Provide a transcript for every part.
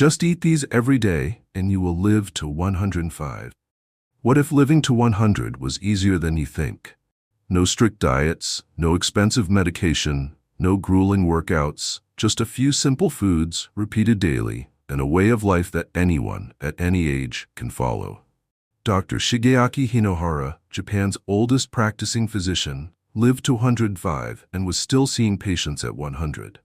Just eat these every day and you will live to 105. What if living to 100 was easier than you think? No strict diets, no expensive medication, no grueling workouts, just a few simple foods repeated daily and a way of life that anyone at any age can follow. Dr. Shigeaki Hinohara, Japan's oldest practicing physician, lived to 105 and was still seeing patients at 100.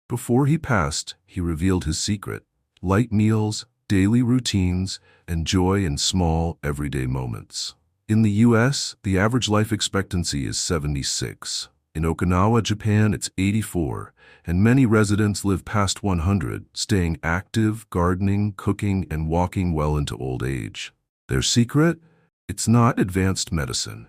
Before he passed, he revealed his secret: light meals, daily routines, and joy in small, everyday moments. In the US, the average life expectancy is 76. In Okinawa, Japan, it's 84, and many residents live past 100, staying active, gardening, cooking, and walking well into old age. Their secret? It's not advanced medicine.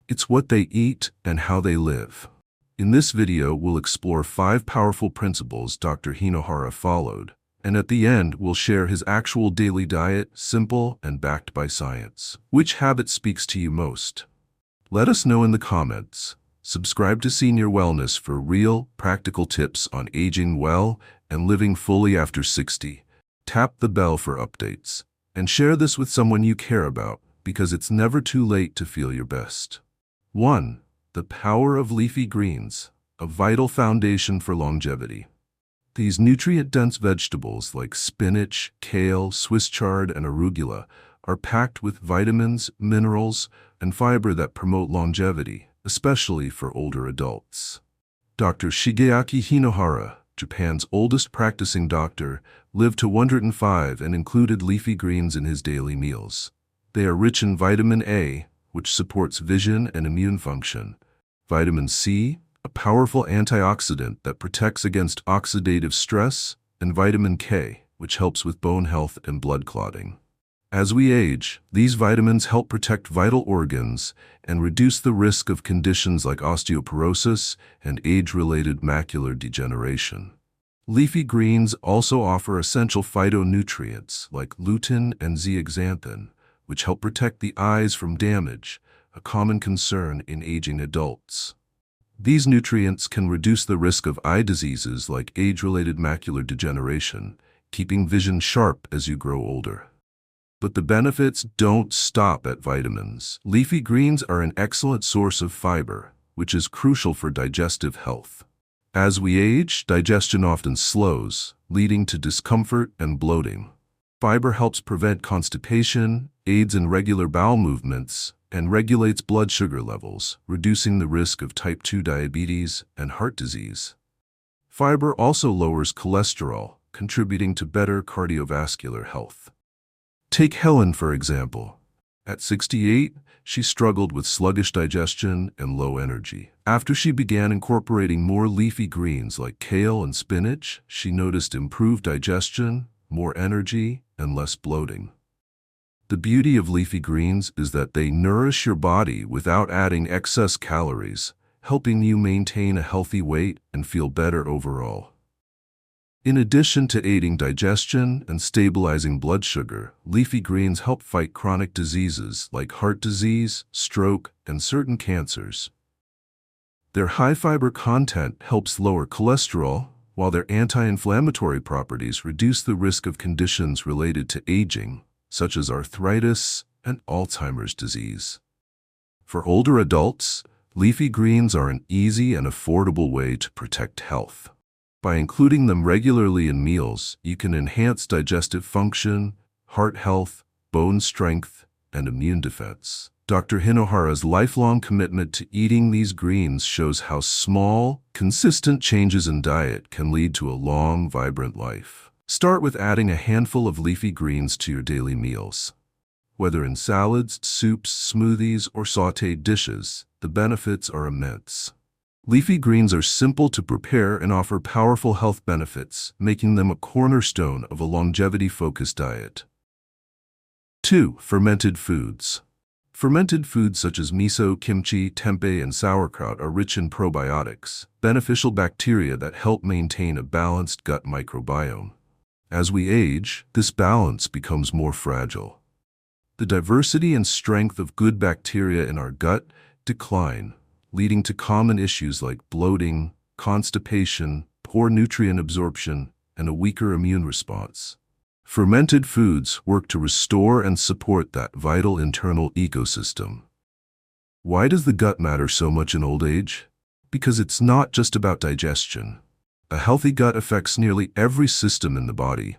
It's what they eat and how they live. In this video, we'll explore 5 powerful principles Dr. Hinohara followed, and at the end, we'll share his actual daily diet, simple and backed by science. Which habit speaks to you most? Let us know in the comments. Subscribe to Senior Wellness for real, practical tips on aging well and living fully after 60. Tap the bell for updates. And share this with someone you care about, because it's never too late to feel your best. 1. The power of leafy greens, a vital foundation for longevity. These nutrient-dense vegetables like spinach, kale, Swiss chard, and arugula are packed with vitamins, minerals, and fiber that promote longevity, especially for older adults. Dr. Shigeaki Hinohara, Japan's oldest practicing doctor, lived to 105 and included leafy greens in his daily meals. They are rich in vitamin A, which supports vision and immune function, vitamin C, a powerful antioxidant that protects against oxidative stress, and vitamin K, which helps with bone health and blood clotting. As we age, these vitamins help protect vital organs and reduce the risk of conditions like osteoporosis and age-related macular degeneration. Leafy greens also offer essential phytonutrients like lutein and zeaxanthin, which help protect the eyes from damage, a common concern in aging adults. These nutrients can reduce the risk of eye diseases like age-related macular degeneration, keeping vision sharp as you grow older. But the benefits don't stop at vitamins. Leafy greens are an excellent source of fiber, which is crucial for digestive health. As we age, digestion often slows, leading to discomfort and bloating. Fiber helps prevent constipation, aids in regular bowel movements, and regulates blood sugar levels, reducing the risk of type 2 diabetes and heart disease. Fiber also lowers cholesterol, contributing to better cardiovascular health. Take Helen, for example. At 68, she struggled with sluggish digestion and low energy. After she began incorporating more leafy greens like kale and spinach, she noticed improved digestion, more energy, and less bloating. The beauty of leafy greens is that they nourish your body without adding excess calories, helping you maintain a healthy weight and feel better overall. In addition to aiding digestion and stabilizing blood sugar, leafy greens help fight chronic diseases like heart disease, stroke, and certain cancers. Their high fiber content helps lower cholesterol, while their anti-inflammatory properties reduce the risk of conditions related to aging, such as arthritis and Alzheimer's disease. For older adults, leafy greens are an easy and affordable way to protect health. By including them regularly in meals, you can enhance digestive function, heart health, bone strength, and immune defense. Dr. Hinohara's lifelong commitment to eating these greens shows how small, consistent changes in diet can lead to a long, vibrant life. Start with adding a handful of leafy greens to your daily meals. Whether in salads, soups, smoothies, or sautéed dishes, the benefits are immense. Leafy greens are simple to prepare and offer powerful health benefits, making them a cornerstone of a longevity-focused diet. 2. Fermented foods. Fermented foods such as miso, kimchi, tempeh, and sauerkraut are rich in probiotics, beneficial bacteria that help maintain a balanced gut microbiome. As we age, this balance becomes more fragile. The diversity and strength of good bacteria in our gut decline, leading to common issues like bloating, constipation, poor nutrient absorption, and a weaker immune response. Fermented foods work to restore and support that vital internal ecosystem. Why does the gut matter so much in old age? Because it's not just about digestion. A healthy gut affects nearly every system in the body.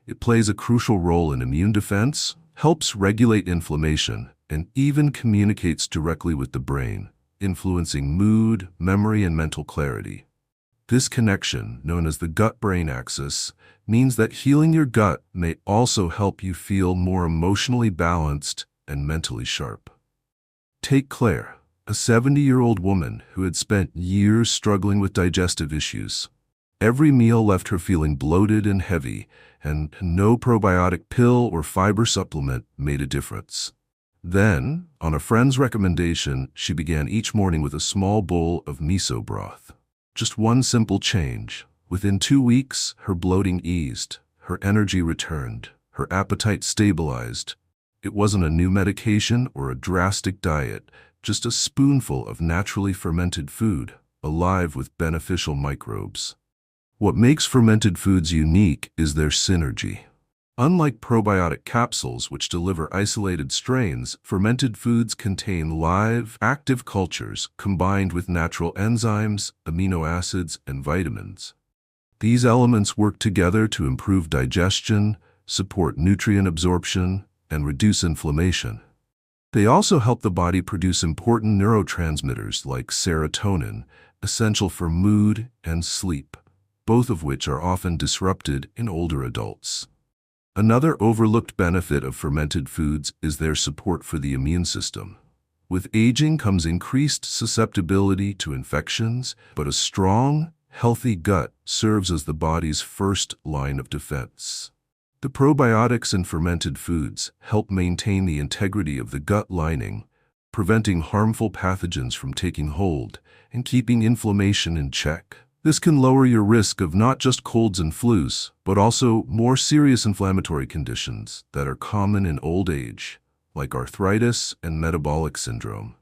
It plays a crucial role in immune defense, helps regulate inflammation, and even communicates directly with the brain, influencing mood, memory, and mental clarity. This connection, known as the gut-brain axis, means that healing your gut may also help you feel more emotionally balanced and mentally sharp. Take Claire, a 70-year-old woman who had spent years struggling with digestive issues. Every meal left her feeling bloated and heavy, and no probiotic pill or fiber supplement made a difference. Then, on a friend's recommendation, she began each morning with a small bowl of miso broth. Just one simple change. Within 2 weeks, her bloating eased, her energy returned, her appetite stabilized. It wasn't a new medication or a drastic diet, just a spoonful of naturally fermented food, alive with beneficial microbes. What makes fermented foods unique is their synergy. Unlike probiotic capsules, which deliver isolated strains, fermented foods contain live, active cultures combined with natural enzymes, amino acids, and vitamins. These elements work together to improve digestion, support nutrient absorption, and reduce inflammation. They also help the body produce important neurotransmitters like serotonin, essential for mood and sleep, both of which are often disrupted in older adults. Another overlooked benefit of fermented foods is their support for the immune system. With aging comes increased susceptibility to infections, but a strong, healthy gut serves as the body's first line of defense. The probiotics in fermented foods help maintain the integrity of the gut lining, preventing harmful pathogens from taking hold and keeping inflammation in check. This can lower your risk of not just colds and flus, but also more serious inflammatory conditions that are common in old age, like arthritis and metabolic syndrome.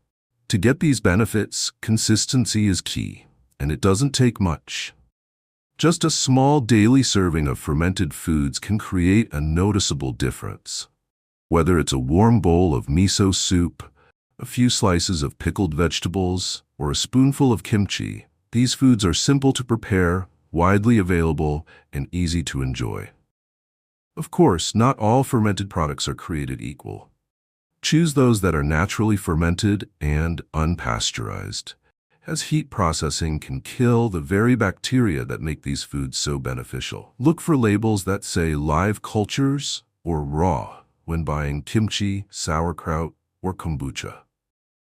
To get these benefits, consistency is key, and it doesn't take much. Just a small daily serving of fermented foods can create a noticeable difference. Whether it's a warm bowl of miso soup, a few slices of pickled vegetables, or a spoonful of kimchi, these foods are simple to prepare, widely available, and easy to enjoy. Of course, not all fermented products are created equal. Choose those that are naturally fermented and unpasteurized, as heat processing can kill the very bacteria that make these foods so beneficial. Look for labels that say live cultures or raw when buying kimchi, sauerkraut, or kombucha.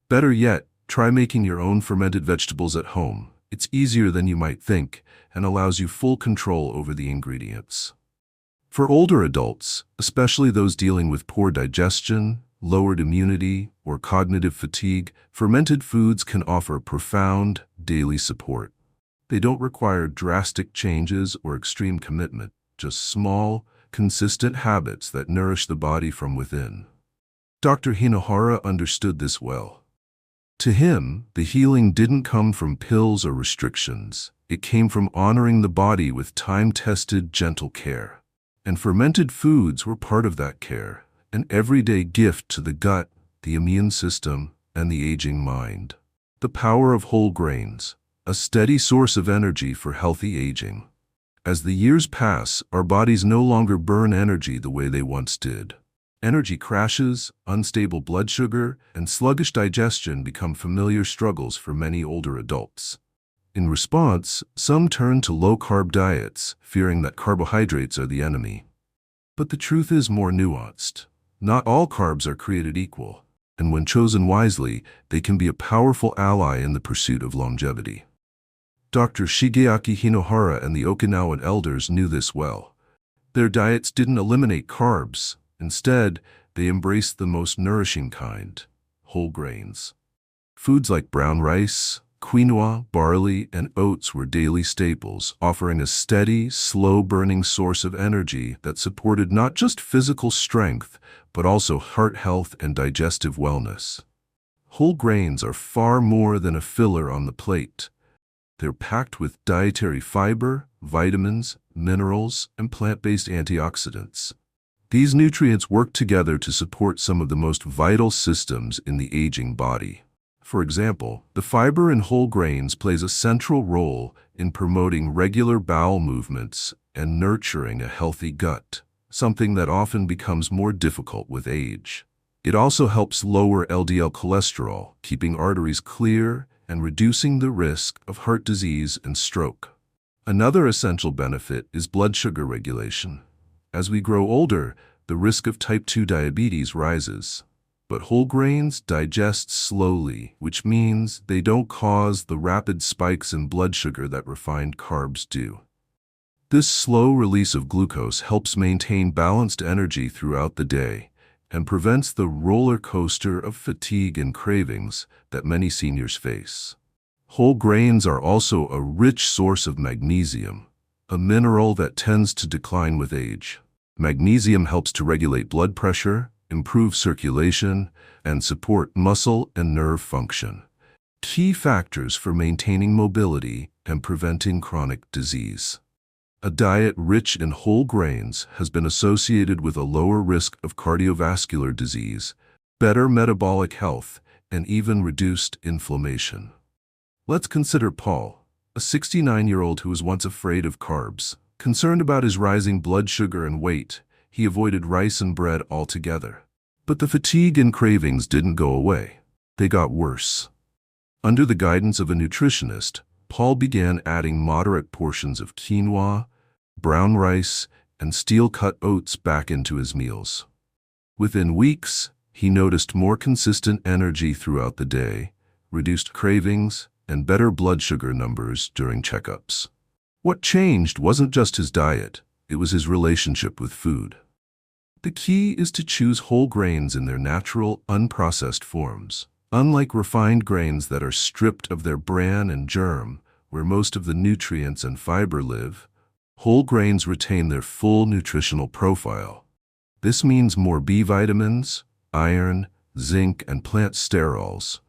Better yet, try making your own fermented vegetables at home. It's easier than you might think and allows you full control over the ingredients. For older adults, especially those dealing with poor digestion, lowered immunity, or cognitive fatigue, fermented foods can offer profound daily support. They don't require drastic changes or extreme commitment, just small, consistent habits that nourish the body from within. Dr. Hinohara understood this well. To him, the healing didn't come from pills or restrictions. It came from honoring the body with time-tested, gentle care. And fermented foods were part of that care, an everyday gift to the gut, the immune system, and the aging mind. The power of whole grains, a steady source of energy for healthy aging. As the years pass, our bodies no longer burn energy the way they once did. Energy crashes, unstable blood sugar, and sluggish digestion become familiar struggles for many older adults. In response, some turn to low-carb diets, fearing that carbohydrates are the enemy. But the truth is more nuanced. Not all carbs are created equal, and when chosen wisely, they can be a powerful ally in the pursuit of longevity. Dr. Shigeaki Hinohara and the Okinawan elders knew this well. Their diets didn't eliminate carbs. Instead, they embraced the most nourishing kind, whole grains. Foods like brown rice, quinoa, barley, and oats were daily staples, offering a steady, slow-burning source of energy that supported not just physical strength, but also heart health and digestive wellness. Whole grains are far more than a filler on the plate. They're packed with dietary fiber, vitamins, minerals, and plant-based antioxidants. These nutrients work together to support some of the most vital systems in the aging body. For example, the fiber in whole grains plays a central role in promoting regular bowel movements and nurturing a healthy gut, something that often becomes more difficult with age. It also helps lower LDL cholesterol, keeping arteries clear and reducing the risk of heart disease and stroke. Another essential benefit is blood sugar regulation. As we grow older, the risk of type 2 diabetes rises. But whole grains digest slowly, which means they don't cause the rapid spikes in blood sugar that refined carbs do. This slow release of glucose helps maintain balanced energy throughout the day and prevents the roller coaster of fatigue and cravings that many seniors face. Whole grains are also a rich source of magnesium, a mineral that tends to decline with age. Magnesium helps to regulate blood pressure, improve circulation, and support muscle and nerve function, key factors for maintaining mobility and preventing chronic disease. A diet rich in whole grains has been associated with a lower risk of cardiovascular disease, better metabolic health, and even reduced inflammation. Let's consider Paul, a 69-year-old who was once afraid of carbs. Concerned about his rising blood sugar and weight, he avoided rice and bread altogether. But the fatigue and cravings didn't go away. They got worse. Under the guidance of a nutritionist, Paul began adding moderate portions of quinoa, brown rice, and steel-cut oats back into his meals. Within weeks, he noticed more consistent energy throughout the day, reduced cravings, and better blood sugar numbers during checkups. What changed wasn't just his diet, it was his relationship with food. The key is to choose whole grains in their natural, unprocessed forms. Unlike refined grains that are stripped of their bran and germ, where most of the nutrients and fiber live, whole grains retain their full nutritional profile. This means more B vitamins, iron, zinc, and plant sterols,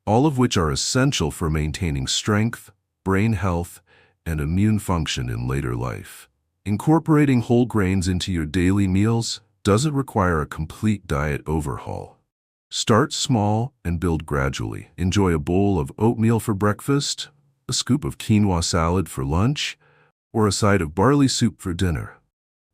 all of which are essential for maintaining strength, brain health, and immune function in later life. Incorporating whole grains into your daily meals doesn't require a complete diet overhaul. Start small and build gradually. Enjoy a bowl of oatmeal for breakfast, a scoop of quinoa salad for lunch, or a side of barley soup for dinner.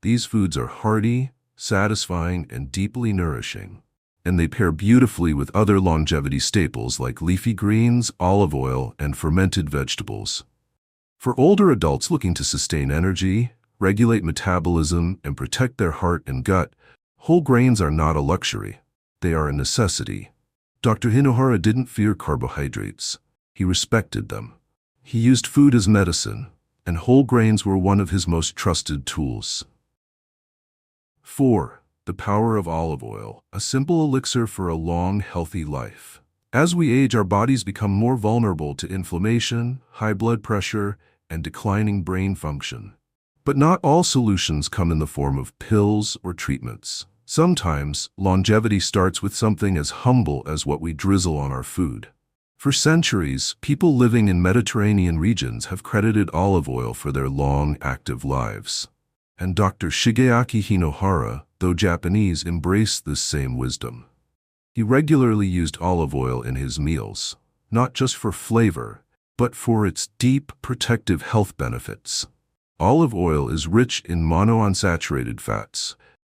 These foods are hearty, satisfying, and deeply nourishing, and they pair beautifully with other longevity staples like leafy greens, olive oil, and fermented vegetables. For older adults looking to sustain energy, regulate metabolism, and protect their heart and gut, whole grains are not a luxury. They are a necessity. Dr. Hinohara didn't fear carbohydrates. He respected them. He used food as medicine, and whole grains were one of his most trusted tools. 4. The power of olive oil, a simple elixir for a long, healthy life. As we age, our bodies become more vulnerable to inflammation, high blood pressure, and declining brain function. But not all solutions come in the form of pills or treatments. Sometimes, longevity starts with something as humble as what we drizzle on our food. For centuries, people living in Mediterranean regions have credited olive oil for their long, active lives. And Dr. Shigeaki Hinohara, though Japanese, embraced this same wisdom. He regularly used olive oil in his meals, not just for flavor, but for its deep, protective health benefits. Olive oil is rich in monounsaturated fats,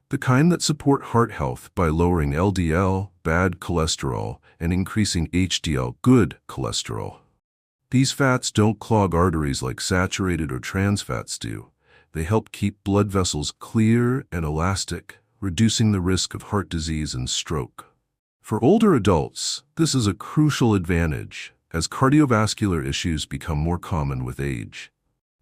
the kind that support heart health by lowering LDL, bad cholesterol, and increasing HDL, good cholesterol. These fats don't clog arteries like saturated or trans fats do. They help keep blood vessels clear and elastic, reducing the risk of heart disease and stroke. For older adults, this is a crucial advantage, as cardiovascular issues become more common with age.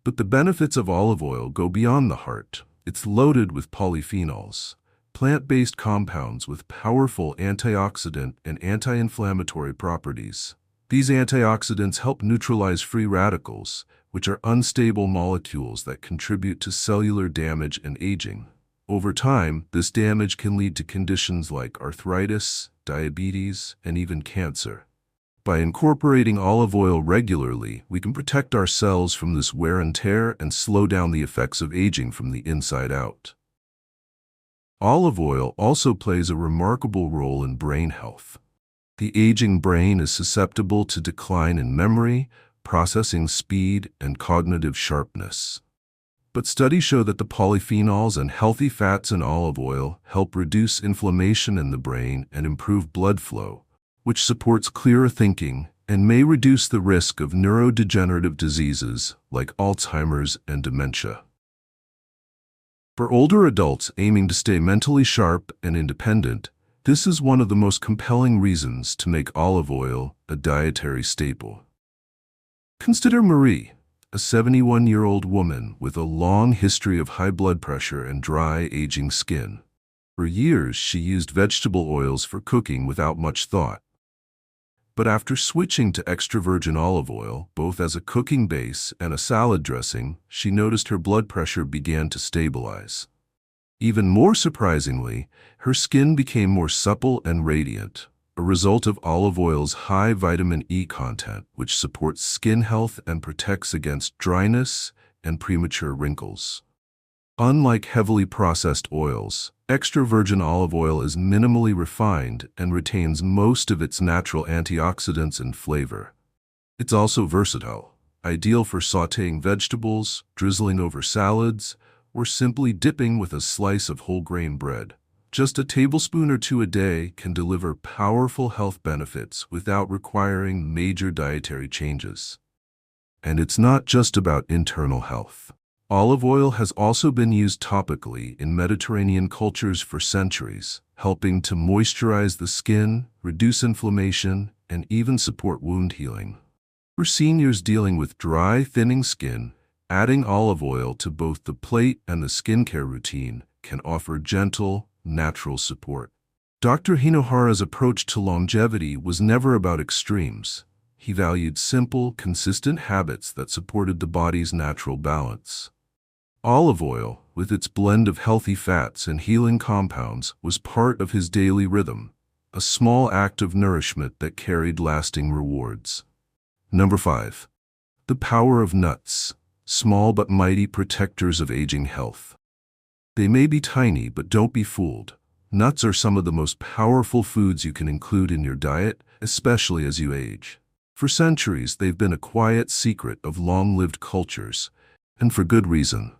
But the benefits of olive oil go beyond the heart. It's loaded with polyphenols, plant-based compounds with powerful antioxidant and anti-inflammatory properties. These antioxidants help neutralize free radicals, which are unstable molecules that contribute to cellular damage and aging. Over time, this damage can lead to conditions like arthritis, diabetes, and even cancer. By incorporating olive oil regularly, we can protect our cells from this wear and tear and slow down the effects of aging from the inside out. Olive oil also plays a remarkable role in brain health. The aging brain is susceptible to decline in memory, processing speed, and cognitive sharpness. But studies show that the polyphenols and healthy fats in olive oil help reduce inflammation in the brain and improve blood flow, which supports clearer thinking and may reduce the risk of neurodegenerative diseases like Alzheimer's and dementia. For older adults aiming to stay mentally sharp and independent, this is one of the most compelling reasons to make olive oil a dietary staple. Consider Marie, a 71-year-old woman with a long history of high blood pressure and dry, aging skin. For years, she used vegetable oils for cooking without much thought. But after switching to extra virgin olive oil, both as a cooking base and a salad dressing, she noticed her blood pressure began to stabilize. Even more surprisingly, her skin became more supple and radiant, a result of olive oil's high vitamin E content, which supports skin health and protects against dryness and premature wrinkles. Unlike heavily processed oils, extra virgin olive oil is minimally refined and retains most of its natural antioxidants and flavor. It's also versatile, ideal for sautéing vegetables, drizzling over salads, or simply dipping with a slice of whole grain bread. Just a tablespoon or two a day can deliver powerful health benefits without requiring major dietary changes. And it's not just about internal health. Olive oil has also been used topically in Mediterranean cultures for centuries, helping to moisturize the skin, reduce inflammation, and even support wound healing. For seniors dealing with dry, thinning skin, adding olive oil to both the plate and the skincare routine can offer gentle, natural support. Dr. Hinohara's approach to longevity was never about extremes. He valued simple, consistent habits that supported the body's natural balance. Olive oil, with its blend of healthy fats and healing compounds, was part of his daily rhythm, a small act of nourishment that carried lasting rewards. Number 5. The power of nuts, small but mighty protectors of aging health. They may be tiny, but don't be fooled. Nuts are some of the most powerful foods you can include in your diet, especially as you age. For centuries, they've been a quiet secret of long-lived cultures, and for good reason.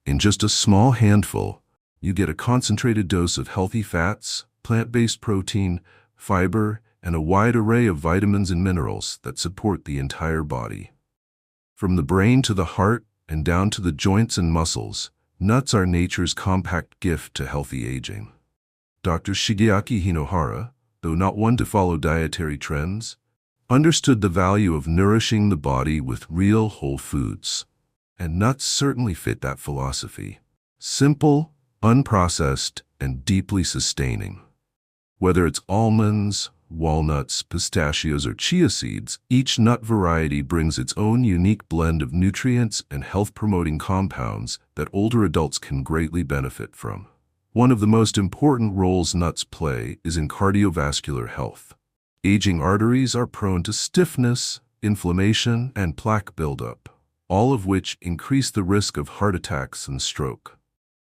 In just a small handful, you get a concentrated dose of healthy fats, plant-based protein, fiber, and a wide array of vitamins and minerals that support the entire body. From the brain to the heart and down to the joints and muscles, nuts are nature's compact gift to healthy aging. Dr. Shigeaki Hinohara, though not one to follow dietary trends, understood the value of nourishing the body with real whole foods. And nuts certainly fit that philosophy. Simple, unprocessed, and deeply sustaining. Whether it's almonds, walnuts, pistachios, or chia seeds, each nut variety brings its own unique blend of nutrients and health-promoting compounds that older adults can greatly benefit from. One of the most important roles nuts play is in cardiovascular health. Aging arteries are prone to stiffness, inflammation, and plaque buildup, all of which increase the risk of heart attacks and stroke.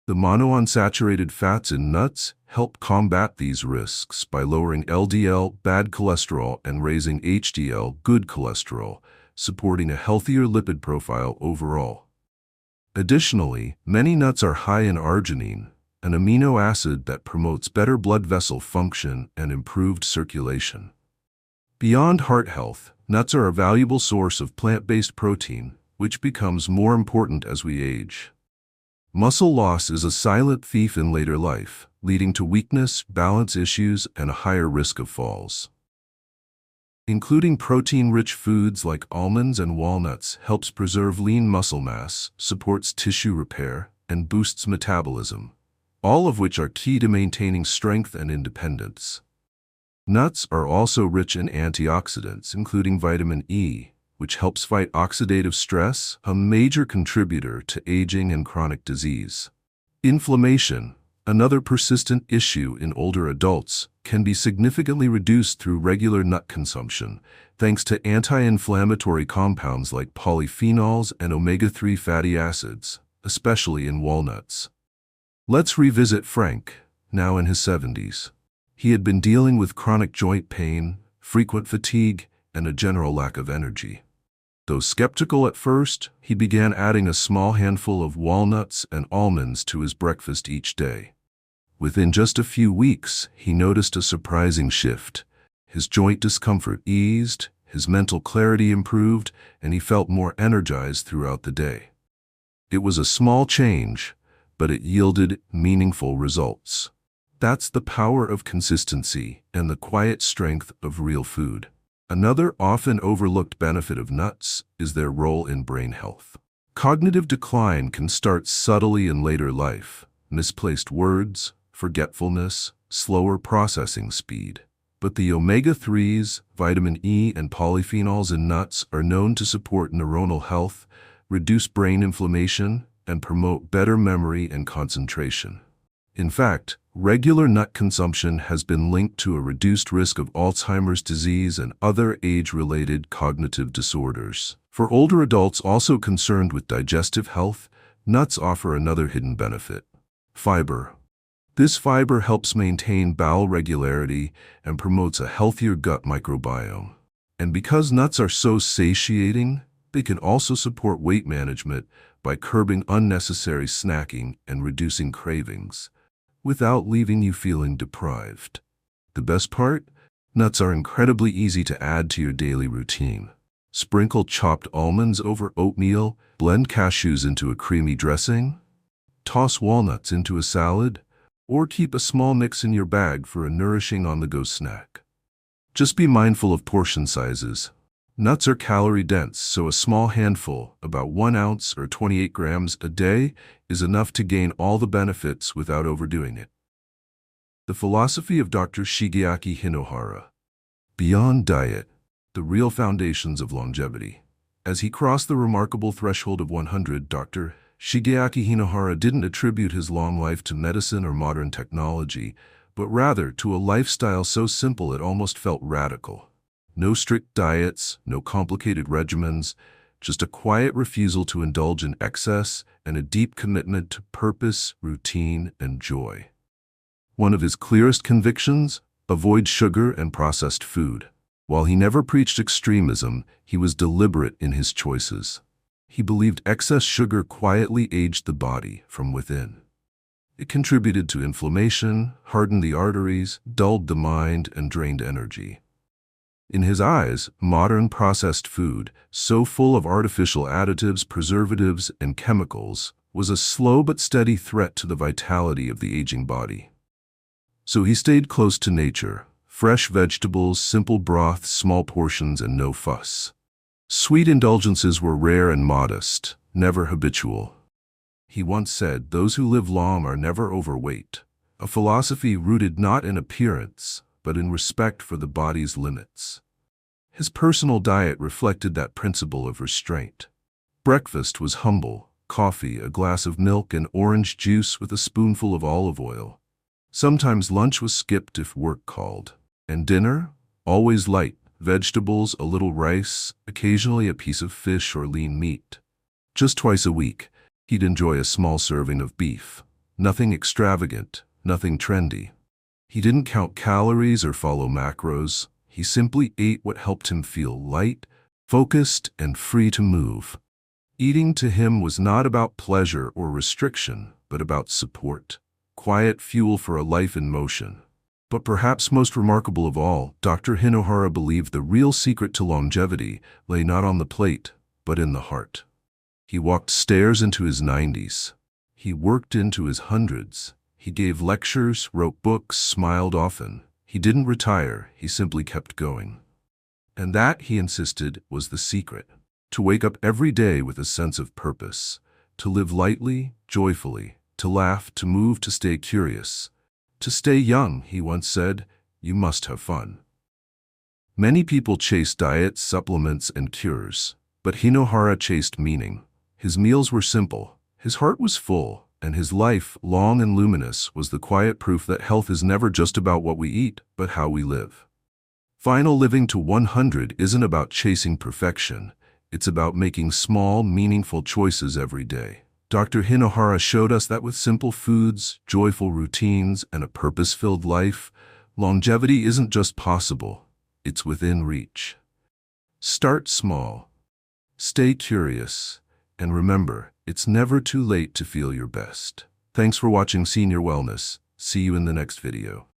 The monounsaturated fats in nuts help combat these risks by lowering LDL, bad cholesterol, and raising HDL, good cholesterol, supporting a healthier lipid profile overall. Additionally, many nuts are high in arginine, an amino acid that promotes better blood vessel function and improved circulation. Beyond heart health, nuts are a valuable source of plant-based protein, which becomes more important as we age. Muscle loss is a silent thief in later life, leading to weakness, balance issues, and a higher risk of falls. Including protein-rich foods like almonds and walnuts helps preserve lean muscle mass, supports tissue repair, and boosts metabolism, all of which are key to maintaining strength and independence. Nuts are also rich in antioxidants, including vitamin E, which helps fight oxidative stress, a major contributor to aging and chronic disease. Inflammation, Another persistent issue in older adults can be significantly reduced through regular nut consumption, thanks to anti-inflammatory compounds like polyphenols and omega-3 fatty acids, especially in walnuts. Let's revisit Frank, now in his 70s. He had been dealing with chronic joint pain, frequent fatigue, and a general lack of energy. Though skeptical at first, he began adding a small handful of walnuts and almonds to his breakfast each day. Within just a few weeks, he noticed a surprising shift. His joint discomfort eased, his mental clarity improved, and he felt more energized throughout the day. It was a small change, but it yielded meaningful results. That's the power of consistency and the quiet strength of real food. Another often overlooked benefit of nuts is their role in brain health. Cognitive decline can start subtly in later life: misplaced words, forgetfulness, slower processing speed. But the omega-3s, vitamin E, and polyphenols in nuts are known to support neuronal health, reduce brain inflammation, and promote better memory and concentration. In fact, regular nut consumption has been linked to a reduced risk of Alzheimer's disease and other age-related cognitive disorders. For older adults also concerned with digestive health, nuts offer another hidden benefit: fiber. This fiber helps maintain bowel regularity and promotes a healthier gut microbiome. And because nuts are so satiating, they can also support weight management by curbing unnecessary snacking and reducing cravings, without leaving you feeling deprived. The best part? Nuts are incredibly easy to add to your daily routine. Sprinkle chopped almonds over oatmeal, blend cashews into a creamy dressing, toss walnuts into a salad, or keep a small mix in your bag for a nourishing on-the-go snack. Just be mindful of portion sizes. Nuts are calorie-dense, so a small handful, about 1 ounce or 28 grams a day, is enough to gain all the benefits without overdoing it. The philosophy of Dr. Shigeaki Hinohara. Beyond diet, the real foundations of longevity. As he crossed the remarkable threshold of 100, Dr. Shigeaki Hinohara didn't attribute his long life to medicine or modern technology, but rather to a lifestyle so simple it almost felt radical. No strict diets, no complicated regimens, just a quiet refusal to indulge in excess and a deep commitment to purpose, routine, and joy. One of his clearest convictions: avoid sugar and processed food. While he never preached extremism, he was deliberate in his choices. He believed excess sugar quietly aged the body from within. It contributed to inflammation, hardened the arteries, dulled the mind, and drained energy. In his eyes, modern processed food, so full of artificial additives, preservatives, and chemicals, was a slow but steady threat to the vitality of the aging body. So he stayed close to nature: fresh vegetables, simple broths, small portions, and no fuss. Sweet indulgences were rare and modest, never habitual. He once said, "Those who live long are never overweight," a philosophy rooted not in appearance, but in respect for the body's limits. His personal diet reflected that principle of restraint. Breakfast was humble: coffee, a glass of milk, and orange juice with a spoonful of olive oil. Sometimes lunch was skipped if work called. And dinner? Always light: vegetables, a little rice, occasionally a piece of fish or lean meat. Just twice a week, he'd enjoy a small serving of beef. Nothing extravagant, nothing trendy. He didn't count calories or follow macros. He simply ate what helped him feel light, focused, and free to move. Eating to him was not about pleasure or restriction, but about support, quiet fuel for a life in motion. But perhaps most remarkable of all, Dr. Hinohara believed the real secret to longevity lay not on the plate, but in the heart. He walked stairs into his 90s. He worked into his hundreds. He gave lectures, wrote books, smiled often. He didn't retire, he simply kept going. And that, he insisted, was the secret: to wake up every day with a sense of purpose, to live lightly, joyfully, to laugh, to move, to stay curious. To stay young, he once said, you must have fun. Many people chase diets, supplements, and cures, but Hinohara chased meaning. His meals were simple, his heart was full, and his life, long and luminous, was the quiet proof that health is never just about what we eat, but how we live. Final living to 100 isn't about chasing perfection. It's about making small, meaningful choices every day. Dr. Hinohara showed us that with simple foods, joyful routines, and a purpose-filled life, longevity isn't just possible, it's within reach. Start small. Stay curious. And remember, it's never too late to feel your best. Thanks for watching Senior Wellness. See you in the next video.